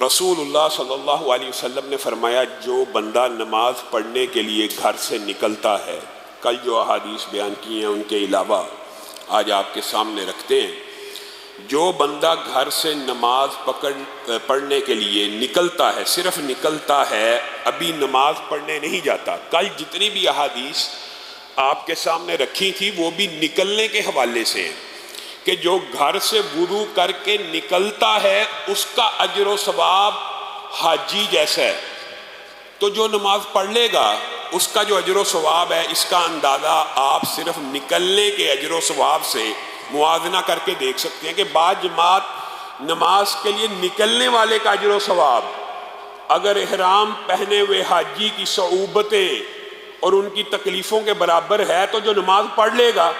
رسول اللہ صلی اللہ علیہ وسلم نے فرمایا جو بندہ نماز پڑھنے کے لیے گھر سے نکلتا ہے، کل جو احادیث بیان کی ہیں ان کے علاوہ آج آپ کے سامنے رکھتے ہیں، جو بندہ گھر سے نماز پڑھنے کے لیے نکلتا ہے، صرف نکلتا ہے، ابھی نماز پڑھنے نہیں جاتا۔ کل جتنی بھی احادیث آپ کے سامنے رکھی تھی وہ بھی نکلنے کے حوالے سے ہیں کہ جو گھر سے وضو کر کے نکلتا ہے اس کا اجر و ثواب حاجی جیسا ہے، تو جو نماز پڑھ لے گا اس کا جو اجر و ثواب ہے اس کا اندازہ آپ صرف نکلنے کے اجر و ثواب سے موازنہ کر کے دیکھ سکتے ہیں کہ بعض جماعت نماز کے لیے نکلنے والے کا اجر و ثواب اگر احرام پہنے ہوئے حاجی کی صعوبتیں اور ان کی تکلیفوں کے برابر ہے تو جو نماز پڑھ لے گا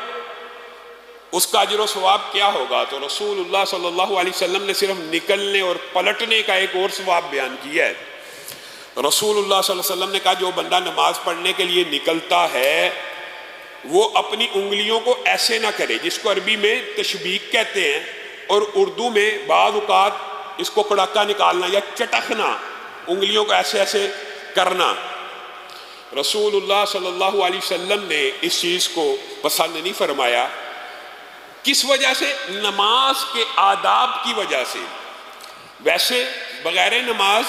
اس کا اجر و ثواب کیا ہوگا۔ تو رسول اللہ صلی اللہ علیہ وسلم نے صرف نکلنے اور پلٹنے کا ایک اور ثواب بیان کیا ہے۔ رسول اللہ صلی اللہ علیہ وسلم نے کہا جو بندہ نماز پڑھنے کے لیے نکلتا ہے وہ اپنی انگلیوں کو ایسے نہ کرے، جس کو عربی میں تشبیک کہتے ہیں اور اردو میں بعض اوقات اس کو کڑاکا نکالنا یا چٹکنا، انگلیوں کو ایسے ایسے کرنا۔ رسول اللہ صلی اللہ علیہ وسلم نے اس چیز کو پسند نہیں فرمایا۔ کس وجہ سے؟ نماز کے آداب کی وجہ سے۔ ویسے بغیر نماز،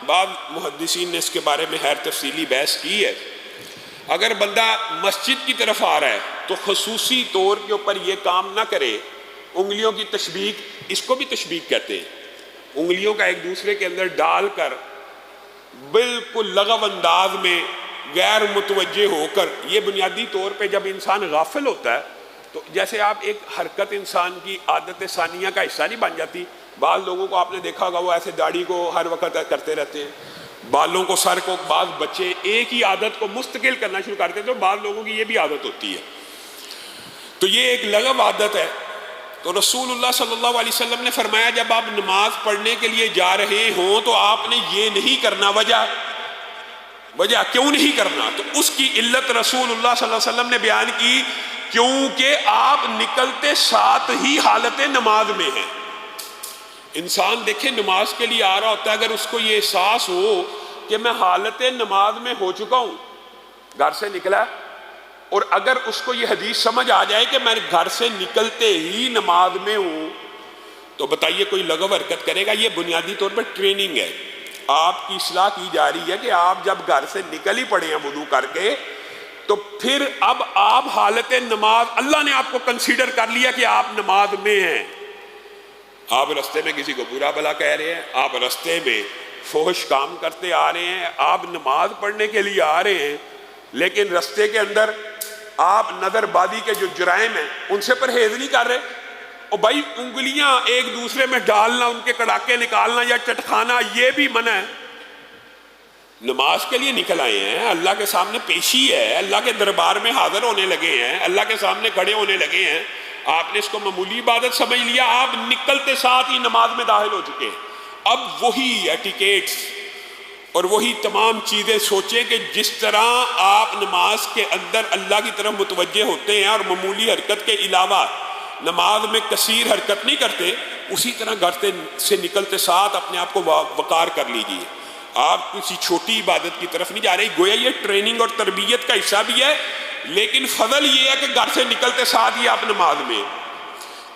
بعض محدثین نے اس کے بارے میں خیر تفصیلی بحث کی ہے، اگر بندہ مسجد کی طرف آ رہا ہے تو خصوصی طور کے اوپر یہ کام نہ کرے، انگلیوں کی تشبیک، اس کو بھی تشبیک کہتے ہیں، انگلیوں کا ایک دوسرے کے اندر ڈال کر بالکل لغو انداز میں غیر متوجہ ہو کر، یہ بنیادی طور پہ جب انسان غافل ہوتا ہے تو جیسے آپ ایک حرکت انسان کی عادت ثانیہ کا حصہ نہیں بن جاتی۔ بعض لوگوں کو آپ نے دیکھا ہوگا وہ ایسے داڑھی کو ہر وقت کرتے رہتے ہیں، بالوں کو، سر کو، بعض بچے ایک ہی عادت کو مستقل کرنا شروع کرتے ہیں، تو بعض لوگوں کی یہ بھی عادت ہوتی ہے، تو یہ ایک لغو عادت ہے۔ تو رسول اللہ صلی اللہ علیہ وسلم نے فرمایا جب آپ نماز پڑھنے کے لیے جا رہے ہوں تو آپ نے یہ نہیں کرنا۔ وجہ کیوں نہیں کرنا؟ تو اس کی علت رسول اللہ صلی اللہ علیہ وسلم نے بیان کی، کیونکہ آپ نکلتے ساتھ ہی حالت نماز میں ہیں۔ انسان دیکھیں نماز کے لیے آ رہا ہوتا ہے، اگر اس کو یہ احساس ہو کہ میں حالت نماز میں ہو چکا ہوں، گھر سے نکلا، اور اگر اس کو یہ حدیث سمجھ آ جائے کہ میں گھر سے نکلتے ہی نماز میں ہوں، تو بتائیے کوئی لغو حرکت کرے گا؟ یہ بنیادی طور پر ٹریننگ ہے، آپ کی اصلاح کی جا رہی ہے کہ آپ جب گھر سے نکل ہی پڑے ہیں وضو کر کے، تو پھر اب آپ حالت نماز، اللہ نے آپ کو کنسیڈر کر لیا کہ آپ نماز میں ہیں۔ آپ رستے میں کسی کو برا بھلا کہہ رہے ہیں، آپ رستے میں فحش کام کرتے آ رہے ہیں، آپ نماز پڑھنے کے لیے آ رہے ہیں، لیکن رستے کے اندر آپ نظر بازی کے جو جرائم ہیں ان سے پرہیز نہیں کر رہے، اور بھائی انگلیاں ایک دوسرے میں ڈالنا، ان کے کڑاکے نکالنا یا چٹکانا یہ بھی منع ہے۔ نماز کے لیے نکل آئے ہیں، اللہ کے سامنے پیشی ہے، اللہ کے دربار میں حاضر ہونے لگے ہیں، اللہ کے سامنے کھڑے ہونے لگے ہیں، آپ نے اس کو معمولی عبادت سمجھ لیا، آپ نکلتے ساتھ ہی نماز میں داخل ہو چکے ہیں۔ اب وہی ایٹیکیٹس اور وہی تمام چیزیں سوچیں کہ جس طرح آپ نماز کے اندر اللہ کی طرف متوجہ ہوتے ہیں اور معمولی حرکت کے علاوہ نماز میں کثیر حرکت نہیں کرتے، اسی طرح گھر سے نکلتے ساتھ اپنے آپ کو وقار کر لیجئے۔ آپ کسی چھوٹی عبادت کی طرف نہیں جا رہے، گویا یہ ٹریننگ اور تربیت کا حصہ بھی ہے، لیکن فضل یہ ہے کہ گھر سے نکلتے ساتھ ہی آپ نماز میں،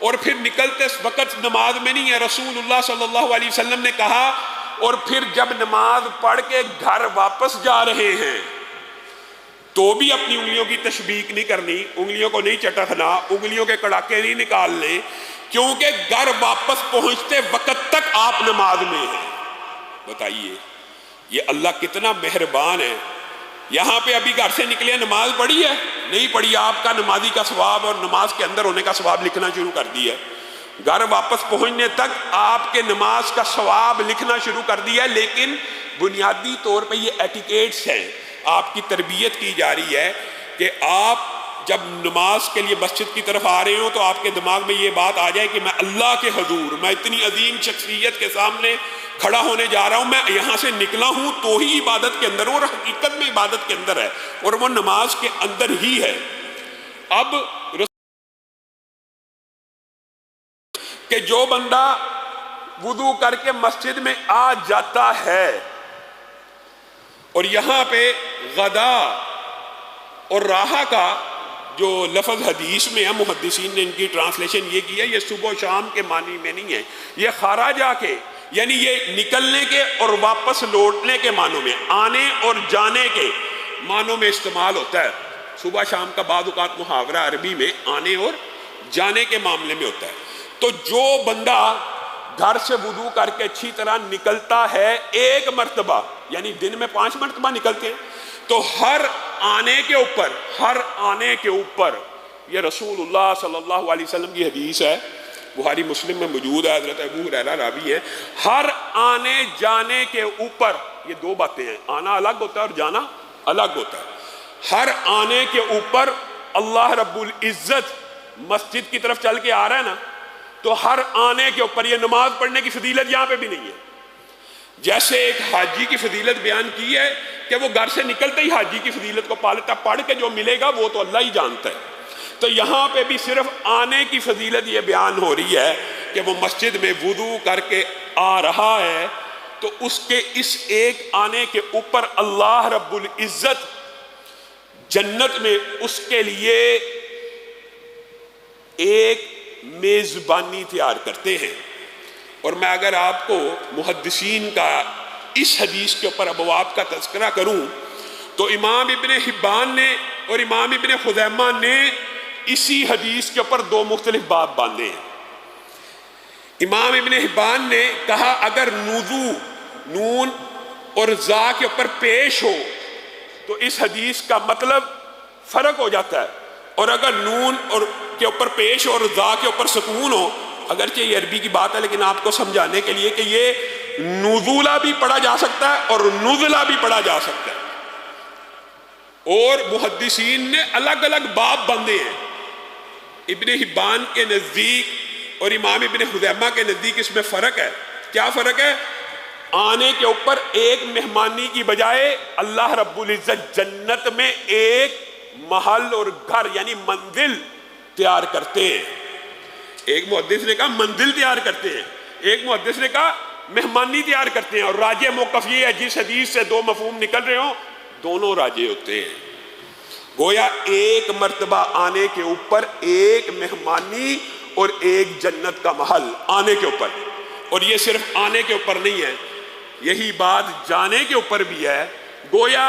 اور پھر نکلتے وقت نماز میں نہیں ہے۔ رسول اللہ صلی اللہ علیہ وسلم نے کہا، اور پھر جب نماز پڑھ کے گھر واپس جا رہے ہیں تو بھی اپنی انگلیوں کی تشبیک نہیں کرنی، انگلیوں کو نہیں چٹکنا، انگلیوں کے کڑاکے نہیں نکالنے، کیونکہ گھر واپس پہنچتے وقت تک آپ نماز میں ہیں۔ بتائیے یہ اللہ کتنا مہربان ہے۔ یہاں پہ ابھی گھر سے نکلے، نماز پڑھی ہے نہیں پڑھی، آپ کا نمازی کا ثواب اور نماز کے اندر ہونے کا ثواب لکھنا شروع کر دیا ہے۔ گھر واپس پہنچنے تک آپ کے نماز کا ثواب لکھنا شروع کر دیا ہے، لیکن بنیادی طور پہ یہ ایٹیکیٹس ہیں، آپ کی تربیت کی جا رہی ہے کہ آپ جب نماز کے لیے مسجد کی طرف آ رہے ہوں تو آپ کے دماغ میں یہ بات آ جائے کہ میں اللہ کے حضور، میں اتنی عظیم شخصیت کے سامنے کھڑا ہونے جا رہا ہوں، میں یہاں سے نکلا ہوں تو ہی عبادت کے اندر ہوں، اور حقیقت میں عبادت کے اندر ہے، اور وہ نماز کے اندر ہی ہے۔ اب کہ جو بندہ وضو کر کے مسجد میں آ جاتا ہے. اور یہاں پہ غدا اور راحہ کا جو لفظ حدیث میں ہے محدثین نے ان کی ٹرانسلیشن یہ کی ہے، یہ صبح و شام کے معنی میں نہیں ہے، یہ خارج آ کے یعنی یہ نکلنے کے اور واپس لوٹنے کے معنوں میں، آنے اور جانے کے معنوں میں استعمال ہوتا ہے. صبح شام کا بعض اوقات محاورہ عربی میں آنے اور جانے کے معاملے میں ہوتا ہے. تو جو بندہ گھر سے وضو کر کے اچھی طرح نکلتا ہے ایک مرتبہ، یعنی دن میں 5 مرتبہ نکلتے ہیں، تو ہر آنے کے اوپر یہ رسول اللہ صلی اللہ علیہ وسلم کی حدیث ہے، بخاری مسلم میں موجود ہے، حضرت ابو ہریرہ راوی ہے، ہر آنے جانے کے اوپر یہ 2 باتیں ہیں، آنا الگ ہوتا ہے اور جانا الگ ہوتا ہے. ہر آنے کے اوپر اللہ رب العزت مسجد کی طرف چل کے آ رہا ہے نا، تو ہر آنے کے اوپر یہ نماز پڑھنے کی فضیلت یہاں پہ بھی نہیں ہے. جیسے ایک حاجی کی فضیلت بیان کی ہے کہ وہ گھر سے نکلتے ہی حاجی کی فضیلت کو پالتا، پڑھ کے جو ملے گا وہ تو اللہ ہی جانتا ہے. تو یہاں پہ بھی صرف آنے کی فضیلت یہ بیان ہو رہی ہے کہ وہ مسجد میں وضو کر کے آ رہا ہے، تو اس کے اس ایک آنے کے اوپر اللہ رب العزت جنت میں اس کے لیے ایک میزبانی تیار کرتے ہیں. اور میں اگر آپ کو محدثین کا اس حدیث کے اوپر ابواب کا تذکرہ کروں تو امام ابن حبان نے اور امام ابن خزیمہ نے اسی حدیث کے اوپر 2 مختلف باب باندھے ہیں. امام ابن حبان نے کہا اگر نوذو نون اور زا کے اوپر پیش ہو تو اس حدیث کا مطلب فرق ہو جاتا ہے، اور اگر نون اور کے اوپر پیش اور زا کے اوپر سکون ہو، اگرچہ یہ عربی کی بات ہے لیکن آپ کو سمجھانے کے لیے کہ یہ نزولہ بھی پڑھا جا سکتا ہے اور نزلہ بھی پڑھا جا سکتا ہے. اور محدثین نے الگ الگ باب بندے ہیں. ابن حبان کے نزدیک اور امام ابن خزیمہ کے نزدیک اس میں فرق ہے. کیا فرق ہے؟ آنے کے اوپر ایک مہمانی کی بجائے اللہ رب العزت جنت میں ایک محل اور گھر یعنی منزل تیار کرتے ہیں. ایک محدث نے کہا منزل تیار کرتے ہیں، ایک محدث نے کہا مہمانی تیار کرتے ہیں. اور راجح موقف یہ ہے جس حدیث سے 2 مفہوم نکل رہے ہوں دونوں راجح ہوتے ہیں. گویا ایک مرتبہ آنے کے اوپر ایک مہمانی اور ایک جنت کا محل آنے کے اوپر. اور یہ صرف آنے کے اوپر نہیں ہے، یہی بات جانے کے اوپر بھی ہے. گویا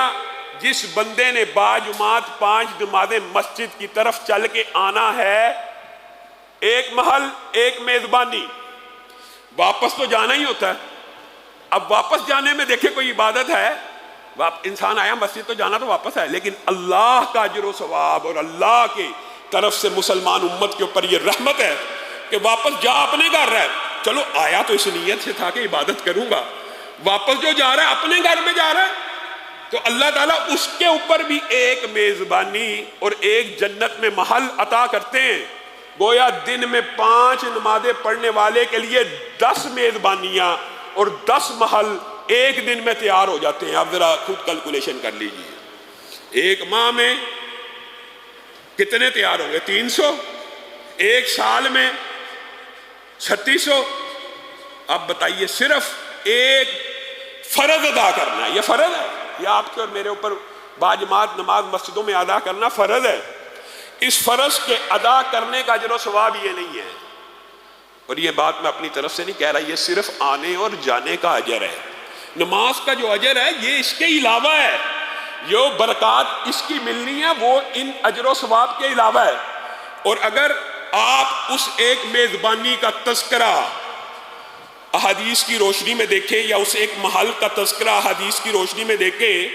جس بندے نے باجماعت 5 نمازیں مسجد کی طرف چل کے آنا ہے، ایک محل ایک میزبانی، واپس تو جانا ہی ہوتا ہے. اب واپس جانے میں دیکھیں کوئی عبادت ہے، انسان آیا مسجد تو جانا تو واپس ہے، لیکن اللہ کا اجر و ثواب اور اللہ کی طرف سے مسلمان امت کے اوپر یہ رحمت ہے کہ واپس جا اپنے گھر رہا ہے. چلو آیا تو اس نیت سے تھا کہ عبادت کروں گا، واپس جو جا رہا ہے اپنے گھر میں جا رہا ہے، تو اللہ تعالیٰ اس کے اوپر بھی ایک میزبانی اور ایک جنت میں محل عطا کرتے ہیں. گویا دن میں 5 نمازیں پڑھنے والے کے لیے 10 میزبانیاں اور 10 محل ایک دن میں تیار ہو جاتے ہیں. آپ ذرا خود کیلکولیشن کر لیجئے، ایک ماہ میں کتنے تیار ہوں گے؟ 300. ایک سال میں 3600. اب بتائیے صرف ایک فرض ادا کرنا ہے، یہ فرض ہے، یہ آپ کے اور میرے اوپر باجماعت نماز مسجدوں میں ادا کرنا فرض ہے. اس فرض کے ادا کرنے کا اجر و ثواب یہ نہیں ہے. اور یہ بات میں اپنی طرف سے نہیں کہہ رہا، یہ صرف آنے اور جانے کا اجر ہے. نماز کا جو اجر ہے یہ اس کے علاوہ ہے، جو برکات اس کی ملنی ہے وہ ان اجر و ثواب کے علاوہ ہے. اور اگر آپ اس ایک میزبانی کا تذکرہ احادیث کی روشنی میں دیکھیں یا اس ایک محل کا تذکرہ احادیث کی روشنی میں دیکھیں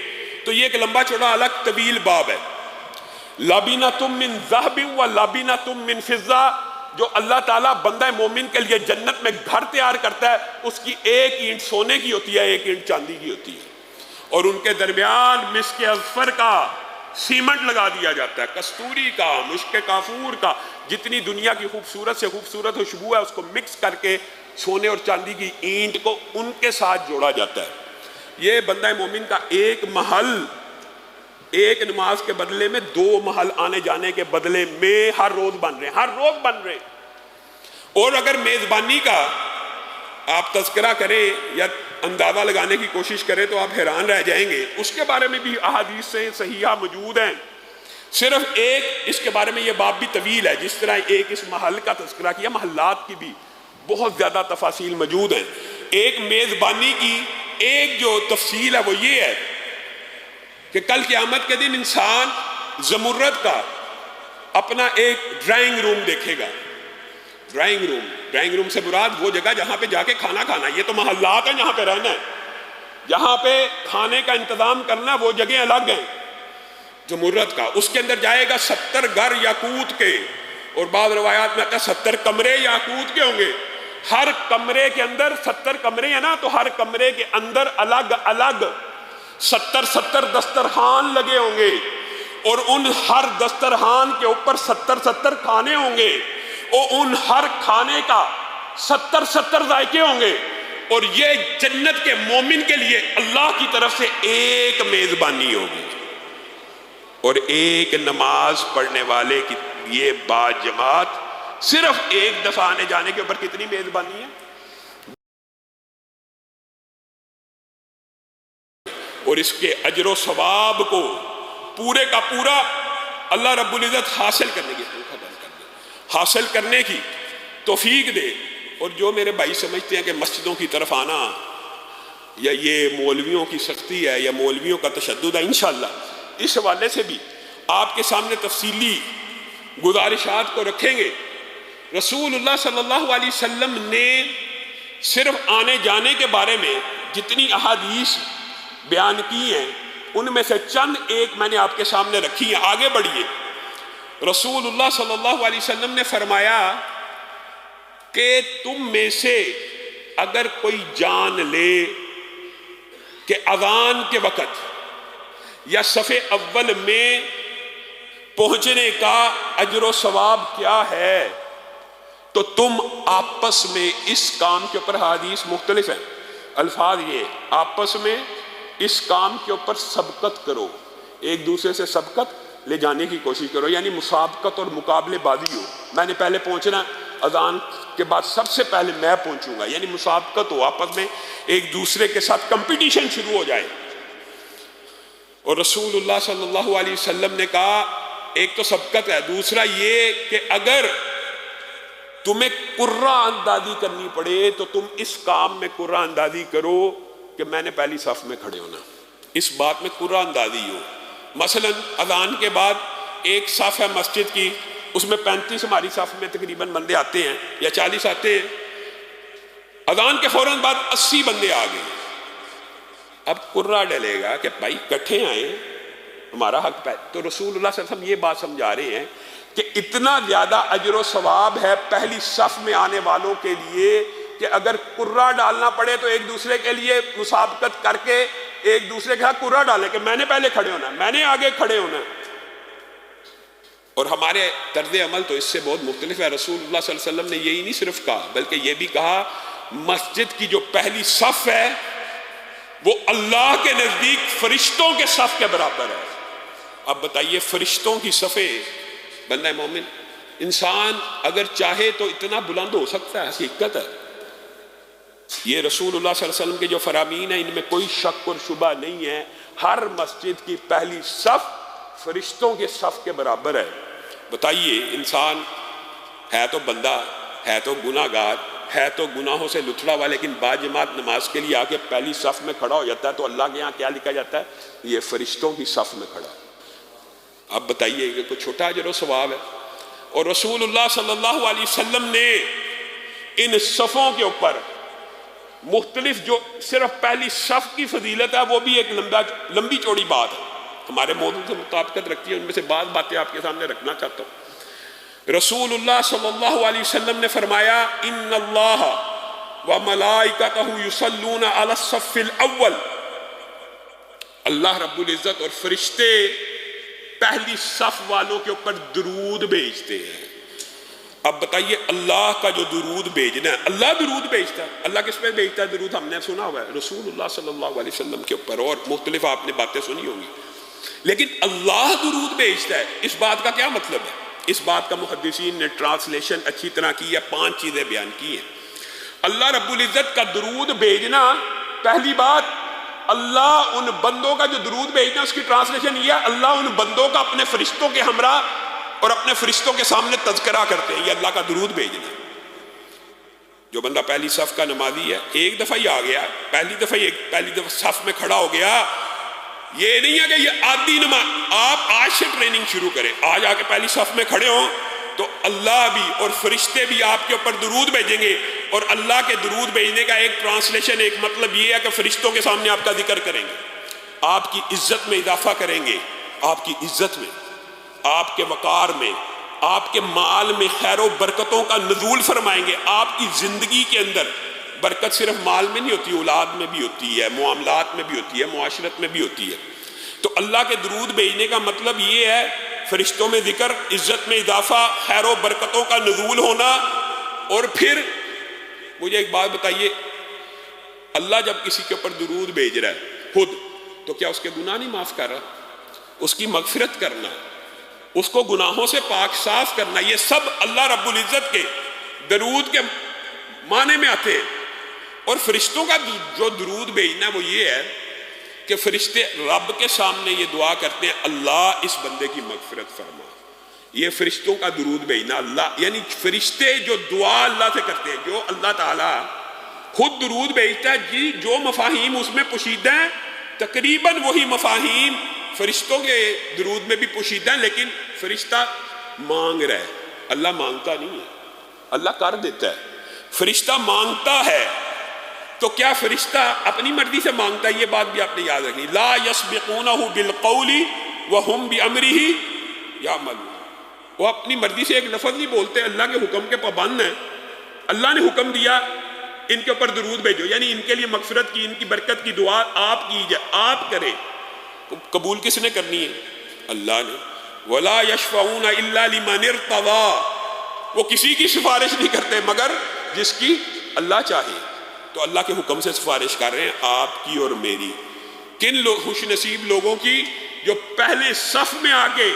تو یہ ایک لمبا چوڑا الگ طویل باب ہے. لابینۃ من ذہب و لابینۃ من فضہ، جو اللہ تعالیٰ بندہ مومن کے لیے جنت میں گھر تیار کرتا ہے اس کی ایک اینٹ سونے کی ہوتی ہے، ایک اینٹ چاندی کی ہوتی ہے، اور ان کے درمیان مسک اذفر کا سیمنٹ لگا دیا جاتا ہے، کستوری کا، مشک کافور کا، جتنی دنیا کی خوبصورت سے خوبصورت خوشبو ہے اس کو مکس کر کے سونے اور چاندی کی اینٹ کو ان کے ساتھ جوڑا جاتا ہے. یہ بندہ مومن کا ایک محل ایک نماز کے بدلے میں 2 محل آنے جانے کے بدلے میں ہر روز بن رہے ہیں، ہر روز بن رہے ہیں. اور اگر میزبانی کا آپ تذکرہ کریں یا اندازہ لگانے کی کوشش کریں تو آپ حیران رہ جائیں گے. اس کے بارے میں بھی احادیث سے صحیحہ موجود ہیں. صرف ایک اس کے بارے میں یہ باب بھی طویل ہے، جس طرح ایک اس محل کا تذکرہ کیا، محلات کی بھی بہت زیادہ تفاصیل موجود ہیں. ایک میزبانی کی ایک جو تفصیل ہے وہ یہ ہے کہ کل قیامت کے دن انسان زمرد کا اپنا ایک ڈرائنگ روم دیکھے گا. ڈرائنگ روم سے مراد وہ جگہ جہاں پہ جا کے کھانا کھانا. یہ تو محلات ہیں جہاں پہ رہنا ہے، جہاں پہ کھانے کا انتظام کرنا، وہ جگہیں الگ ہیں زمرد کا. اس کے اندر جائے گا 70 گھر یاقوت کے، اور بعض روایات میں آتا ہے 70 کمرے یاقوت کے ہوں گے. ہر کمرے کے اندر 70 کمرے ہیں نا، تو ہر کمرے کے اندر الگ الگ 70 دسترخوان لگے ہوں گے، اور ان ہر دسترخوان کے اوپر 70 کھانے ہوں گے، اور ان ہر کھانے کا 70 ذائقے ہوں گے. اور یہ جنت کے مومن کے لیے اللہ کی طرف سے ایک میزبانی ہوگی. اور ایک نماز پڑھنے والے کی یہ با جماعت صرف ایک دفعہ آنے جانے کے اوپر کتنی میزبانی ہے. اور اس کے اجر و ثواب کو پورے کا پورا اللہ رب العزت حاصل کرنے کی توفیق دے. اور جو میرے بھائی سمجھتے ہیں کہ مسجدوں کی طرف آنا یا یہ مولویوں کی سختی ہے یا مولویوں کا تشدد ہے، انشاءاللہ اس حوالے سے بھی آپ کے سامنے تفصیلی گزارشات کو رکھیں گے. رسول اللہ صلی اللہ علیہ وسلم نے صرف آنے جانے کے بارے میں جتنی احادیث بیان کی ہیں ان میں سے چند ایک میں نے آپ کے سامنے رکھی ہیں. آگے بڑھیے. رسول اللہ صلی اللہ علیہ وسلم نے فرمایا کہ تم میں سے اگر کوئی جان لے کہ اذان کے وقت یا صف اول میں پہنچنے کا اجر و ثواب کیا ہے، تو تم آپس میں اس کام کے اوپر، حدیث مختلف ہیں، الفاظ یہ آپس میں اس کام کے اوپر سبقت کرو، ایک دوسرے سے سبقت لے جانے کی کوشش کرو، یعنی مسابقت اور مقابلے بازی ہو. میں نے پہلے پہنچنا، اذان کے بعد سب سے پہلے میں پہنچوں گا، یعنی مسابقت ہو، آپس میں ایک دوسرے کے ساتھ کمپٹیشن شروع ہو جائے. اور رسول اللہ صلی اللہ علیہ وسلم نے کہا ایک تو سبقت ہے، دوسرا یہ کہ اگر تمہیں قرہ اندازی کرنی پڑے تو تم اس کام میں قرہ اندازی کرو کہ میں نے پہلی صف میں کھڑے ہونا، اس بات میں قرہ اندازی ہو. مثلا اذان کے بعد ایک صف ہے مسجد کی، اس میں 35 ہماری صف میں تقریباً بندے آتے ہیں یا 40 آتے ہیں. اذان کے فوراً بعد 80 بندے آ گئے. اب قرہ ڈلے گا کہ بھائی کٹھے آئیں، ہمارا حق پہ. تو رسول اللہ صلی اللہ علیہ وسلم یہ بات سمجھا رہے ہیں کہ اتنا زیادہ اجر و ثواب ہے پہلی صف میں آنے والوں کے لیے کہ اگر قرہ ڈالنا پڑے تو ایک دوسرے کے لیے مسابقت کر کے ایک دوسرے کے ساتھ قرہ ڈالے کہ میں نے پہلے کھڑے ہونا ہے، میں نے آگے کھڑے ہونا ہے. اور ہمارے طرز عمل تو اس سے بہت مختلف ہے. رسول اللہ صلی اللہ علیہ وسلم نے یہی نہیں صرف کہا بلکہ یہ بھی کہا مسجد کی جو پہلی صف ہے وہ اللہ کے نزدیک فرشتوں کے صف کے برابر ہے. اب بتائیے فرشتوں کی صفیں، بندہ مومن انسان اگر چاہے تو اتنا بلند ہو سکتا ہے، حقیقت ہے. یہ رسول اللہ صلی اللہ علیہ وسلم کے جو فرامین ہیں ان میں کوئی شک اور شبہ نہیں ہے. ہر مسجد کی پہلی صف فرشتوں کے صف کے برابر ہے. بتائیے انسان ہے تو بندہ، ہے تو گناہ گار، ہے تو گناہوں سے لتھڑا ہوا، لیکن باجماعت نماز کے لیے آ کے پہلی صف میں کھڑا ہو جاتا ہے تو اللہ کے یہاں کیا لکھا جاتا ہے؟ یہ فرشتوں کی صف میں کھڑا. اب بتائیے کہ کوئی چھوٹا اجر و ثواب ہے. اور رسول اللہ صلی اللہ علیہ وسلم نے ان صفوں کے اوپر مختلف، جو صرف پہلی صف کی فضیلت ہے وہ بھی ایک لمبی چوڑی بات ہے، ہمارے موضوع سے مطابقت رکھتی ہے. ان میں سے بعض باتیں آپ کے سامنے رکھنا چاہتا ہوں. رسول اللہ صلی اللہ علیہ وسلم نے فرمایا ان اللہ وملائکتہ یصلون علی الصف الاول، اللہ رب العزت اور فرشتے پہلی صف والوں کے اوپر درود بھیجتے ہیں. اب بتائیے اللہ کا جو درود بھیجنا ہے، اللہ درود بھیجتا ہے. اللہ کس پہ بھیجتا ہے درود؟ ہم نے سنا ہوا ہے رسول اللہ صلی اللہ علیہ وسلم کے اوپر، اور مختلف آپ نے باتیں سنی ہوں گی. لیکن اللہ درود بھیجتا ہے، اس بات کا کیا مطلب ہے؟ اس بات کا محدثین نے ٹرانسلیشن اچھی طرح کی ہے. 5 چیزیں بیان کی ہیں. اللہ رب العزت کا درود بھیجنا، پہلی بات اللہ ان بندوں کا جو درود بھیجنا اس کی ٹرانسلیشن یہ ہے، اللہ ان بندوں کا اپنے فرشتوں کے ہمراہ اور اپنے فرشتوں کے سامنے تذکرہ کرتے ہیں، یہ اللہ کا درود بھیجنا۔ جو بندہ پہلی صف کا نمازی ہے، ایک دفعہ ہی آ گیا، پہلی دفعہ صف میں کھڑا ہو گیا، یہ نہیں ہے کہ یہ عادی نماز، آپ آج سے ٹریننگ شروع کریں، آج آ کے پہلی صف میں کھڑے ہوں تو اللہ بھی اور فرشتے بھی آپ کے اوپر درود بھیجیں گے، اور اللہ کے درود بھیجنے کا ایک ٹرانسلیشن، ایک مطلب یہ ہے کہ فرشتوں کے سامنے آپ کا ذکر کریں گے، آپ کی عزت میں اضافہ کریں گے، آپ کی عزت میں، آپ کے وقار میں، آپ کے مال میں خیر و برکتوں کا نزول فرمائیں گے۔ آپ کی زندگی کے اندر برکت صرف مال میں نہیں ہوتی، اولاد میں بھی ہوتی ہے، معاملات میں بھی ہوتی ہے، معاشرت میں بھی ہوتی ہے۔ تو اللہ کے درود بھیجنے کا مطلب یہ ہے فرشتوں میں ذکر، عزت میں اضافہ، خیر و برکتوں کا نزول ہونا۔ اور پھر مجھے ایک بات بتائیے، اللہ جب کسی کے اوپر درود بھیج رہا ہے خود، تو کیا اس کے گناہ نہیں معاف کر رہا؟ اس کی مغفرت کرنا، اس کو گناہوں سے پاک صاف کرنا، یہ سب اللہ رب العزت کے درود کے معنی میں آتے ہیں۔ اور فرشتوں کا جو درود بھیجنا وہ یہ ہے کہ فرشتے رب کے سامنے یہ دعا کرتے ہیں، اللہ اس بندے کی مغفرت فرما۔ یہ فرشتوں کا درود بھیجنا، اللہ یعنی فرشتے جو دعا اللہ سے کرتے ہیں، جو اللہ تعالیٰ خود درود بھیجتا ہے، جی جو مفاہیم اس میں پوشیدہ ہیں تقریباً وہی مفاہیم فرشتوں کے درود میں بھی پوشیدہ ہیں، لیکن فرشتہ مانگ رہا ہے، اللہ مانگتا نہیں ہے، اللہ کر دیتا ہے۔ فرشتہ مانگتا ہے تو کیا فرشتہ اپنی مرضی سے مانگتا ہے؟ یہ بات بھی آپ نے یاد رکھنی، لا یسبقونہ بالقول وہم بامرہ یعملون۔ وہ اپنی مرضی سے ایک لفظ نہیں بولتے، اللہ کے حکم کے پابند ہیں۔ اللہ نے حکم دیا ان کے اوپر درود بھیجو، یعنی ان کے لیے مغفرت کی، ان کی برکت کی دعا آپ کیجئے، آپ کریں۔ قبول کس نے کرنی ہے؟ اللہ نے۔ ولا یشفعون الا لمن ارتضی، وہ کسی کی سفارش نہیں کرتے مگر جس کی اللہ چاہے۔ تو اللہ کے حکم سے سفارش کر رہے ہیں آپ کی اور میری۔ کن لوگ خوش نصیب لوگوں کی جو پہلے صف میں آ کے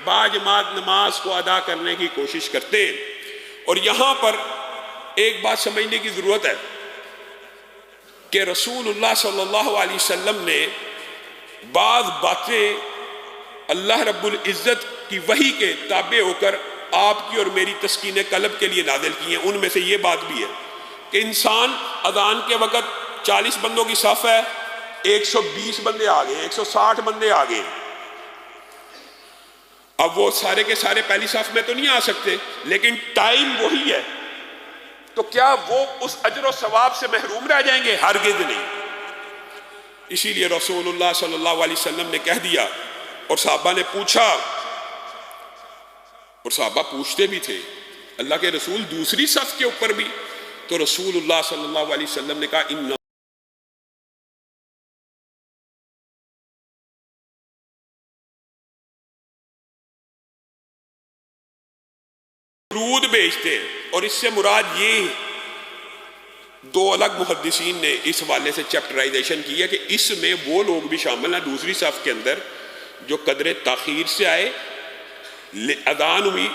باجماعت نماز کو ادا کرنے کی کوشش کرتے ہیں۔ اور یہاں پر ایک بات سمجھنے کی ضرورت ہے کہ رسول اللہ صلی اللہ علیہ وسلم نے بعض باتیں اللہ رب العزت کی وحی کے تابع ہو کر آپ کی اور میری تسکین قلب کے لیے نازل کی ہیں۔ ان میں سے یہ بات بھی ہے کہ انسان اذان کے وقت 40 بندوں کی صف ہے، 120 بندے آ گئے، 160 بندے آ گئے، اب وہ سارے کے سارے پہلی صف میں تو نہیں آ سکتے، لیکن ٹائم وہی ہے، تو کیا وہ اس اجر و ثواب سے محروم رہ جائیں گے؟ ہرگز نہیں۔ اسی لیے رسول اللہ صلی اللہ علیہ وسلم نے کہہ دیا، اور صحابہ نے پوچھا، اور صحابہ پوچھتے بھی تھے اللہ کے رسول دوسری صف کے اوپر بھی، تو رسول اللہ صلی اللہ علیہ وسلم نے کہا ان درود بھیجتے ہیں۔ اور اس سے مراد یہ دو الگ محدثین نے اس حوالے سے چیپٹرائزیشن کی ہے کہ اس میں وہ لوگ بھی شامل ہیں دوسری صف کے اندر جو قدر تاخیر سے آئے، اذان ہوئی،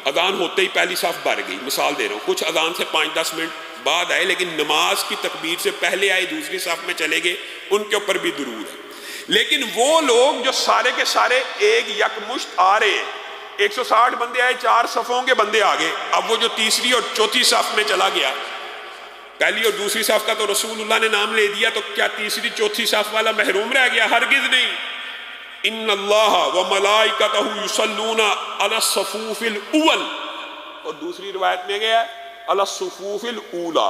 اذان ہوتے ہی پہلی صف بھر گئی، مثال دے رہا ہوں، کچھ اذان سے 5-10 منٹ بعد آئے لیکن نماز کی تکبیر سے پہلے آئے، دوسری صف میں چلے گئے، ان کے اوپر بھی درود ہے۔ لیکن وہ لوگ جو سارے کے سارے ایک یکمشت آ رہے ہیں، 160 بندے آئے، 4 صفوں کے بندے آگے، اب وہ جو تیسری اور چوتھی صف میں چلا گیا، پہلی اور دوسری صف کا تو رسول اللہ نے نام لے دیا، تو کیا تیسری چوتھی صف والا محروم رہ گیا؟ ہرگز نہیں۔ ان اللہ وملائکتہ یصلون علی الصفوف الاول، اور دوسری روایت میں گیا علی الصفوف الاولی۔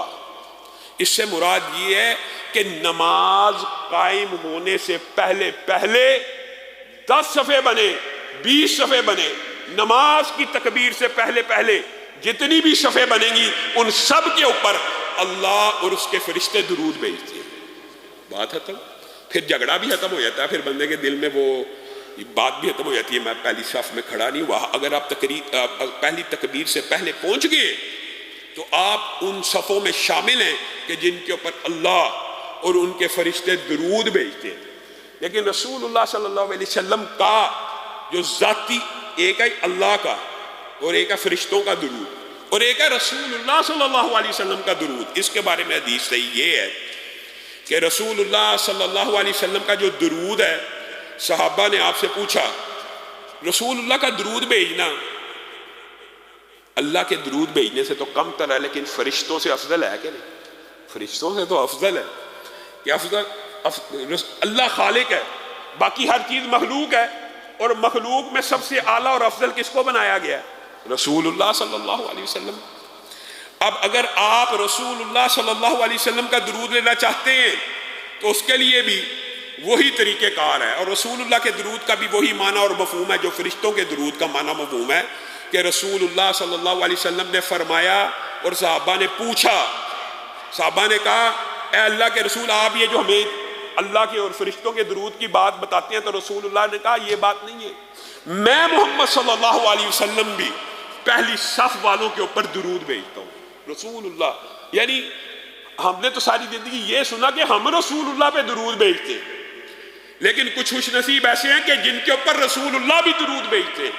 اس سے مراد یہ ہے کہ نماز قائم ہونے سے پہلے 10 صفحے بنے، 20 صفحے بنے، نماز کی تکبیر سے پہلے جتنی بھی صفحے بنیں گی ان سب کے اوپر اللہ اور اس کے فرشتے درود بھیجتے ہیں۔ بات ختم، پھر جھگڑا بھی ختم ہو جاتا ہے، پھر بندے کے دل میں وہ بات بھی ختم ہو جاتی ہے میں پہلی صف میں کھڑا نہیں ہوا۔ اگر آپ پہلی تکبیر سے پہلے پہنچ گئے تو آپ ان صفوں میں شامل ہیں کہ جن کے اوپر اللہ اور ان کے فرشتے درود بھیجتے ہیں۔ لیکن رسول اللہ صلی اللہ علیہ وسلم کا جو ذاتی، ایک ہے اللہ کا اور ایک ہے فرشتوں کا درود، اور ایک ہے رسول اللہ صلی اللہ علیہ وسلم کا درود. اس کے بارے میں حدیث صحیح یہ ہے کہ رسول اللہ صلی اللہ علیہ وسلم کا جو درود ہے، صحابہ نے آپ سے پوچھا رسول اللہ کا درود بھیجنا اللہ کے درود بھیجنے سے تو کم تر ہے، لیکن فرشتوں سے افضل ہے کہ نہیں؟ فرشتوں سے تو افضل ہے کہ اللہ خالق ہے، باقی ہر چیز مخلوق ہے، اور مخلوق میں سب سے اعلیٰ اور افضل کس کو بنایا گیا ہے؟ رسول اللہ صلی اللہ علیہ وسلم. اب اگر آپ رسول اللہ صلی اللہ علیہ وسلم کا درود لینا چاہتے ہیں تو اس کے لیے بھی وہی طریقہ کار ہے، اور رسول اللہ کے درود کا بھی وہی معنی اور مفہوم ہے جو فرشتوں کے درود کا معنی مفہوم ہے، کہ رسول اللہ صلی اللہ علیہ وسلم نے فرمایا اور صحابہ نے پوچھا، صحابہ نے کہا اے اللہ کے رسول، آپ یہ جو ہمیں اللہ کے اور فرشتوں کے درود کی بات بتاتے ہیں، تو رسول اللہ نے کہا یہ بات نہیں ہے، میں محمد صلی اللہ علیہ وسلم بھی پہلی صف والوں کے اوپر درود بھیجتا ہوں. رسول اللہ یعنی ہم نے تو ساری زندگی یہ سنا کہ ہم رسول اللہ پہ درود بھیجتے ہیں، لیکن کچھ خوش نصیب ایسے ہیں کہ جن کے اوپر رسول اللہ بھی درود بھیجتے ہیں.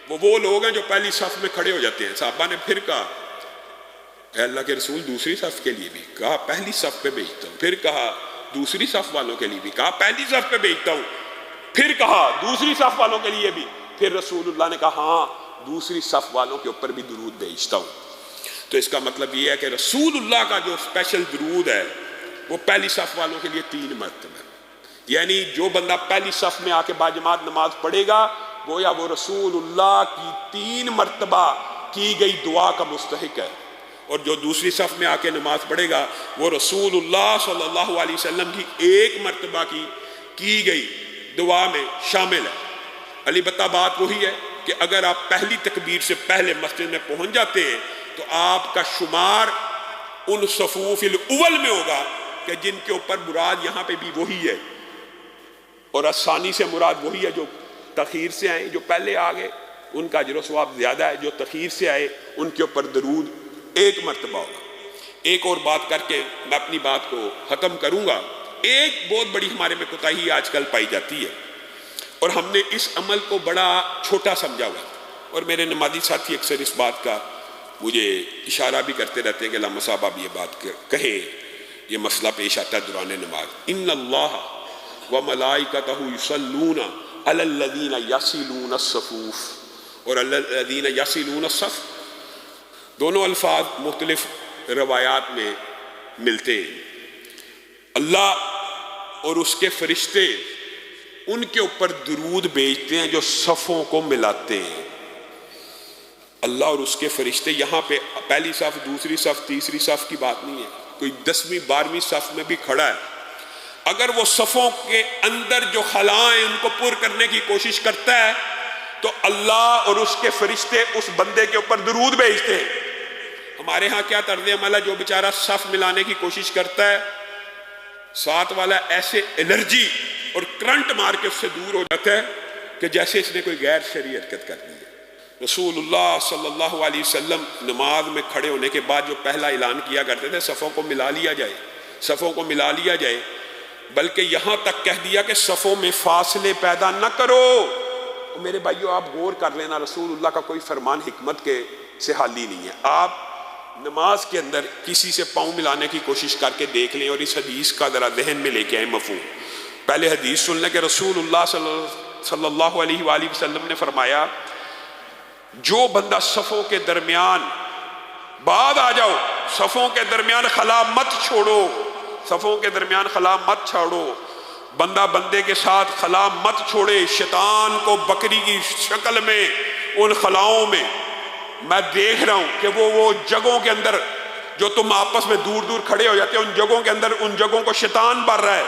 وہ لوگ ہیں جو پہلی صف میں کھڑے ہو جاتے ہیں. صحابہ نے پھر کہا اے اللہ کے رسول دوسری صف کے لیے بھی، کہا پہلی صف پہ بھیجتا ہوں. پھر کہا دوسری صف والوں کے لیے بھی، کہا پہلی صف پہ بھیجتا ہوں. پھر کہا دوسری صف والوں کے لیے بھی. پھر رسول اللہ نے کہا ہاں دوسری صف والوں کے اوپر بھی درود بھیجتا ہوں. تو اس کا مطلب یہ ہے کہ رسول اللہ کا جو اسپیشل درود ہے وہ پہلی صف والوں کے لیے 3 مرتبہ، یعنی جو بندہ پہلی صف میں آ کے باجماعت نماز پڑھے گا گویا وہ رسول اللہ کی 3 مرتبہ کی گئی دعا کا مستحق ہے، اور جو دوسری صف میں آ کے نماز پڑھے گا وہ رسول اللہ صلی اللہ علیہ وسلم کی 1 مرتبہ کی گئی دعا میں شامل ہے. البتہ بات وہی ہے کہ اگر آپ پہلی تکبیر سے پہلے مسجد میں پہنچ جاتے ہیں تو آپ کا شمار ان صفوف الاول میں ہوگا کہ جن کے اوپر مراد یہاں پہ بھی وہی ہے، اور آسانی سے مراد وہی ہے جو تخیر سے آئے. جو پہلے آ گئے ان کا اجر و ثواب زیادہ ہے، جو تخیر سے آئے ان کے اوپر درود 1 مرتبہ ہوگا. ایک اور بات کر کے میں اپنی بات کو ختم کروں گا. ایک بہت بڑی ہمارے میں کوتاہی آج کل پائی جاتی ہے، اور ہم نے اس عمل کو بڑا چھوٹا سمجھا ہوا، اور میرے نمازی ساتھی اکثر اس بات کا مجھے اشارہ بھی کرتے رہتے ہیں کہ علامہ صاحب آپ یہ بات کہیں، یہ مسئلہ پیش آتا ہے دوران نماز. ان اللہ وملائکتہ یصلون علی الذین یصلون الصفوف اور علی الذین یصلون الصف، دونوں الفاظ مختلف روایات میں ملتے ہیں. اللہ اور اس کے فرشتے ان کے اوپر درود بھیجتے ہیں جو صفوں کو ملاتے ہیں. اللہ اور اس کے فرشتے، یہاں پہ پہلی صف، دوسری صف، تیسری صف کی بات نہیں ہے، کوئی 10ویں 12ویں صف میں بھی کھڑا ہے، اگر وہ صفوں کے اندر جو خلائیں ان کو پر کرنے کی کوشش کرتا ہے تو اللہ اور اس کے فرشتے اس بندے کے اوپر درود بھیجتے ہیں. ہمارے ہاں کیا طرز عمل ہے، جو بیچارہ صف ملانے کی کوشش کرتا ہے ساتھ والا ایسے الرجی اور کرنٹ مار کے اس سے دور ہو جاتا ہے کہ جیسے اس نے کوئی غیر شرعی حرکت کر دی ہے. رسول اللہ صلی اللہ علیہ وسلم نماز میں کھڑے ہونے کے بعد جو پہلا اعلان کیا کرتے تھے صفوں کو ملا لیا جائے، صفوں کو ملا لیا جائے، بلکہ یہاں تک کہہ دیا کہ صفوں میں فاصلے پیدا نہ کرو. میرے بھائیو آپ غور کر لینا، رسول اللہ کا کوئی فرمان حکمت کے سے حالی نہیں ہے. آپ نماز کے اندر کسی سے پاؤں ملانے کی کوشش کر کے دیکھ لیں اور اس حدیث کا ذرا ذہن میں لے کے آئیں مفہوم. پہلے حدیث سن لیں کہ رسول اللہ صلی اللہ علیہ وآلہ وسلم نے فرمایا جو بندہ صفوں کے درمیان، بعد آ جاؤ، صفوں کے درمیان خلا مت چھوڑو، صفوں کے درمیان خلا مت چھوڑو، بندہ بندے کے ساتھ خلا مت چھوڑے. شیطان کو بکری کی شکل میں ان خلاؤں میں میں دیکھ رہا ہوں کہ وہ جگہوں کے اندر جو تم آپس میں دور دور کھڑے ہو جاتے ہیں ان جگہوں کے اندر ان جگہوں کو شیطان بھر رہا ہے،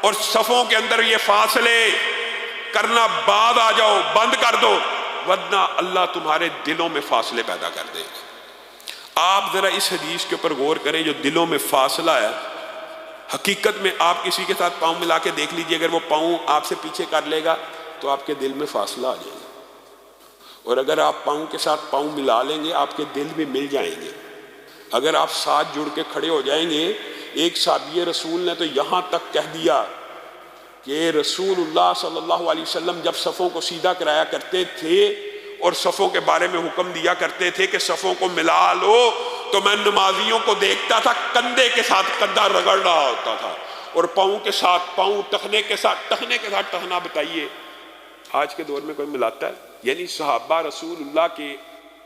اور صفوں کے اندر یہ فاصلے کرنا بعد آ جاؤ، بند کر دو، ورنہ اللہ تمہارے دلوں میں فاصلے پیدا کر دے گا. آپ ذرا اس حدیث کے اوپر غور کریں، جو دلوں میں فاصلہ ہے، حقیقت میں آپ کسی کے ساتھ پاؤں ملا کے دیکھ لیجئے، اگر وہ پاؤں آپ سے پیچھے کر لے گا تو آپ کے دل میں فاصلہ آ جائے گا، اور اگر آپ پاؤں کے ساتھ پاؤں ملا لیں گے آپ کے دل بھی مل جائیں گے. اگر آپ ساتھ جڑ کے کھڑے ہو جائیں گے. ایک صحابی رسول نے تو یہاں تک کہہ دیا کہ رسول اللہ صلی اللہ علیہ وسلم جب صفوں کو سیدھا کرایا کرتے تھے اور صفوں کے بارے میں حکم دیا کرتے تھے کہ صفوں کو ملا لو، تو میں نمازیوں کو دیکھتا تھا کندھے کے ساتھ کندھا رگڑ رہا ہوتا تھا، اور پاؤں کے ساتھ پاؤں، ٹخنے کے ساتھ ٹخنا۔ بتائیے آج کے دور میں کوئی ملاتا ہے؟ یعنی صحابہ رسول اللہ کے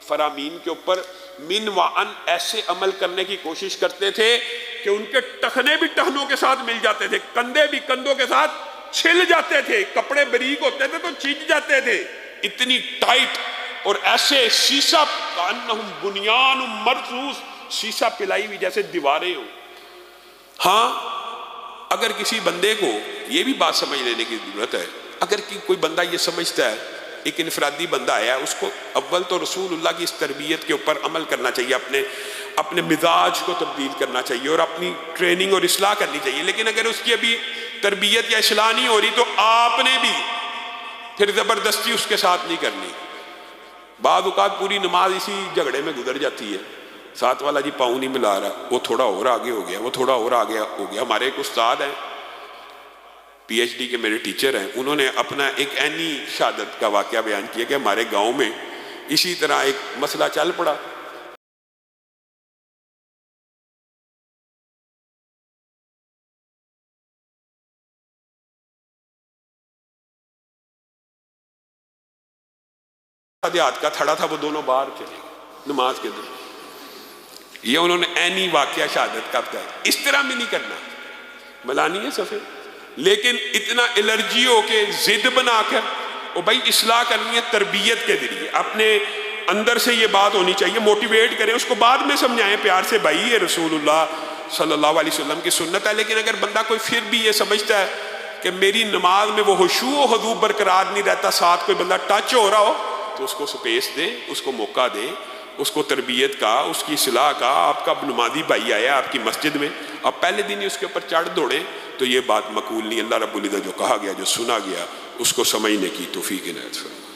فرامین کے اوپر من وعن ایسے عمل کرنے کی کوشش کرتے تھے کہ ان کے ٹخنے بھی ٹخنوں کے ساتھ مل جاتے تھے، کندھے بھی کندھوں کے ساتھ چھل جاتے تھے، کپڑے بریک ہوتے تھے تو چھج جاتے تھے، اتنی ٹائٹ، اور ایسے سیسا کانہم بنیان مرصوص، سیسا پلائی ہوئی جیسے دیواریں ہوں۔ ہاں اگر کسی بندے کو یہ بھی بات سمجھ لینے کی ضرورت ہے، اگر کوئی بندہ یہ سمجھتا ہے، ایک انفرادی بندہ آیا، اس کو اول تو رسول اللہ کی اس تربیت کے اوپر عمل کرنا چاہیے، اپنے مزاج کو تبدیل کرنا چاہیے اور اپنی ٹریننگ اور اصلاح کرنی چاہیے، لیکن اگر اس کی ابھی تربیت یا اصلاح نہیں ہو رہی تو آپ نے بھی پھر زبردستی اس کے ساتھ نہیں کرنی۔ بعض اوقات پوری نماز اسی جھگڑے میں گزر جاتی ہے، ساتھ والا جی پاؤں نہیں ملا رہا، وہ تھوڑا اور آگے ہو گیا، وہ تھوڑا اور آگے ہو گیا۔ ہمارے ایک استاد ہیں، پی ایچ ڈی کے میرے ٹیچر ہیں، انہوں نے اپنا ایک عینی شہادت کا واقعہ بیان کیا کہ ہمارے گاؤں میں اسی طرح ایک مسئلہ چل پڑا، دیہات کا تھڑا تھا، وہ دونوں باہر چلے گئے نماز کے دن۔ یہ انہوں نے عینی واقعہ شہادت کا بتایا۔ اس طرح بھی نہیں کرنا، ملانی ہے صفے، لیکن اتنا الرجی ہو کے ضد بنا کر، اور بھائی اصلاح کرنی ہے تربیت کے ذریعے، اپنے اندر سے یہ بات ہونی چاہیے، موٹیویٹ کریں اس کو، بعد میں سمجھائیں پیار سے، بھائی یہ رسول اللہ صلی اللہ علیہ وسلم کی سنت ہے۔ لیکن اگر بندہ کوئی پھر بھی یہ سمجھتا ہے کہ میری نماز میں وہ خشوع و خضوع برقرار نہیں رہتا، ساتھ کوئی بندہ ٹچ ہو رہا ہو، تو اس کو سپیس دے، اس کو موقع دے، اس کو تربیت کا، اس کی اصلاح کا۔ آپ کا نمازی بھائی آیا آپ کی مسجد میں، آپ پہلے دن ہی اس کے اوپر چڑھ دوڑیں تو یہ بات مقبول نہیں۔ اللہ رب العزت جو کہا گیا، جو سنا گیا، اس کو سمجھنے کی توفیق عنایت فرمائے۔